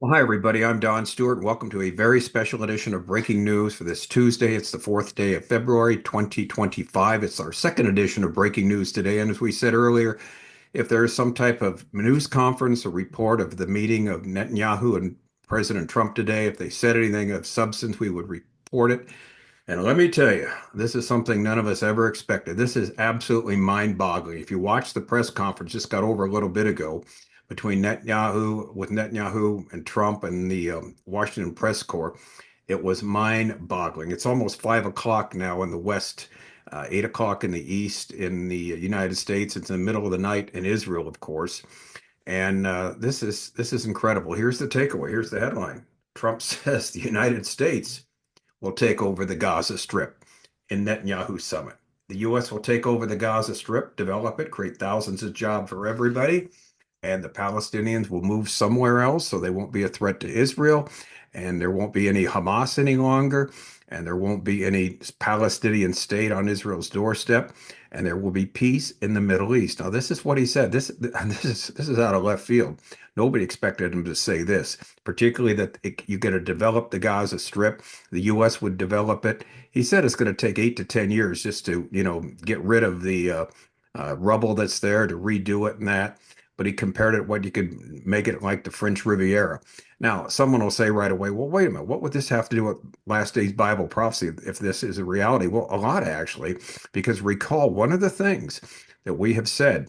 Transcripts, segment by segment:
Well, hi, everybody. I'm Don Stewart. Welcome to a very special edition of Breaking News for this Tuesday. It's the fourth day of February, 2025. It's our second edition of Breaking News today. And as we said earlier, if there is some type of news conference or report of the meeting of Netanyahu and President Trump today, if they said anything of substance, we would report it. And let me tell you, this is something none of us ever expected. This is absolutely mind-boggling. If you watch the press conference just got over a little bit ago between Netanyahu and Trump and the Washington press corps, it was mind-boggling. It's almost 5 o'clock now in the West, 8 o'clock in the East in the United States. It's in the middle of the night in Israel, of course. And this is incredible. Here's the takeaway. Here's the headline. Trump says the United States will take over the Gaza Strip in Netanyahu's summit. The U.S. will take over the Gaza Strip, develop it, create thousands of jobs for everybody, and the Palestinians will move somewhere else so they won't be a threat to Israel, and there won't be any Hamas any longer, and there won't be any Palestinian state on Israel's doorstep, and there will be peace in the Middle East. Now, this is what he said. This is out of left field. Nobody expected him to say this, particularly that you're going to develop the Gaza Strip. The U.S. would develop it. He said it's going to take 8 to 10 years just to, get rid of the rubble that's there, to redo it and that. But he compared it what you could make it like the French Riviera. Now, someone will say right away, well, wait a minute, what would this have to do with last days Bible prophecy if this is a reality? Well, a lot actually, because recall one of the things that we have said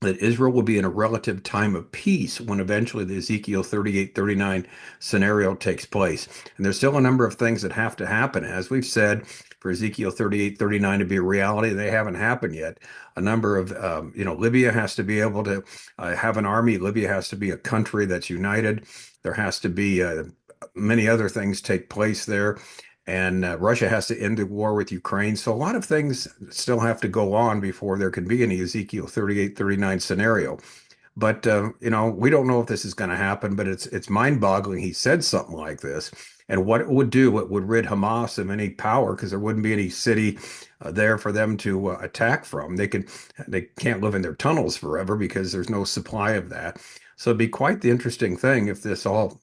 that Israel will be in a relative time of peace when eventually the Ezekiel 38-39 scenario takes place. And there's still a number of things that have to happen. As we've said, for Ezekiel 38-39 to be a reality, they haven't happened yet. A number of, Libya has to be able to have an army. Libya has to be a country that's united. There has to be many other things take place there. And Russia has to end the war with Ukraine. So a lot of things still have to go on before there can be any Ezekiel 38-39 scenario. But we don't know if this is going to happen, but it's mind-boggling. He said something like this. And what it would do, it would rid Hamas of any power because there wouldn't be any city there for them to attack from. They can't live in their tunnels forever because there's no supply of that. So it'd be quite the interesting thing if this all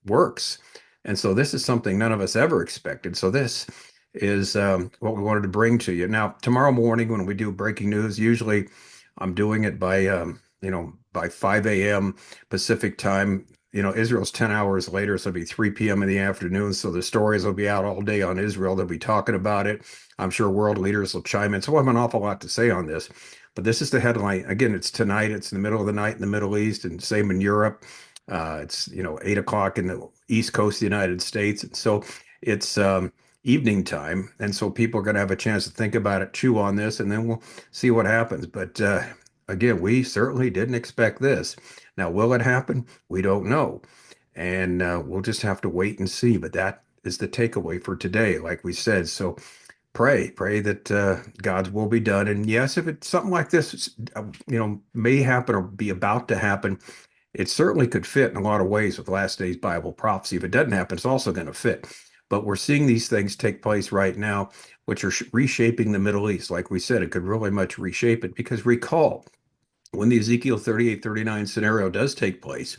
works. And so this is something none of us ever expected. So this is what we wanted to bring to you. Now, tomorrow morning when we do breaking news, usually I'm doing it by 5 a.m. Pacific time. Israel's 10 hours later, so it'll be 3 p.m. in the afternoon. So the stories will be out all day on Israel. They'll be talking about it. I'm sure world leaders will chime in. So I have an awful lot to say on this. But this is the headline. Again, it's tonight. It's in the middle of the night in the Middle East and same in Europe. It's 8 o'clock in the East Coast of the United States. And so it's evening time. And so people are going to have a chance to think about it, chew on this, and then we'll see what happens. But again, we certainly didn't expect this. Now, will it happen? We don't know. And we'll just have to wait and see. But that is the takeaway for today, like we said. So pray that God's will be done. And yes, if it's something like this, may happen or be about to happen, it certainly could fit in a lot of ways with last days Bible prophecy. If it doesn't happen, it's also going to fit. But we're seeing these things take place right now, which are reshaping the Middle East. Like we said, it could really much reshape it because recall, when the Ezekiel 38-39 scenario does take place,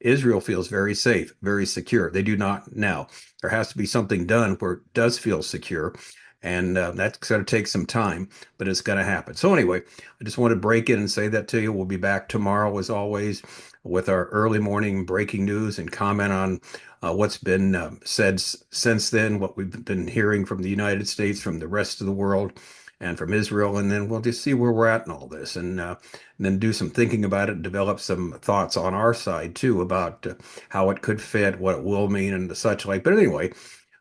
Israel feels very safe, very secure. They do not now. There has to be something done where it does feel secure. And that's going to take some time, but it's going to happen. So anyway, I just want to break in and say that to you. We'll be back tomorrow, as always, with our early morning breaking news and comment on what's been said since then, what we've been hearing from the United States, from the rest of the world, and from Israel. And then we'll just see where we're at in all this and then do some thinking about it and develop some thoughts on our side, too, about how it could fit, what it will mean, and the such like. But anyway,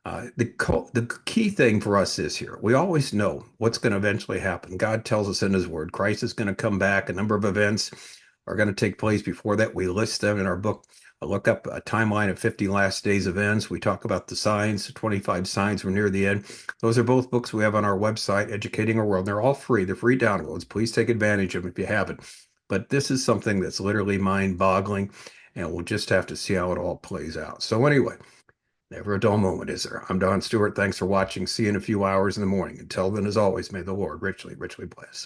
the key thing for us is here. We always know what's going to eventually happen. God tells us in his word, Christ is going to come back. A number of events are going to take place before that. We list them in our book. I look up a timeline of 50 last days events. We talk about the signs, 25 signs. We're near the end. Those are both books we have on our website, Educating Our World. They're all free. They're free downloads. Please take advantage of them if you haven't. But this is something that's literally mind-boggling, and we'll just have to see how it all plays out. So anyway, never a dull moment, is there? I'm Don Stewart. Thanks for watching. See you in a few hours in the morning. Until then, as always, may the Lord richly, richly bless.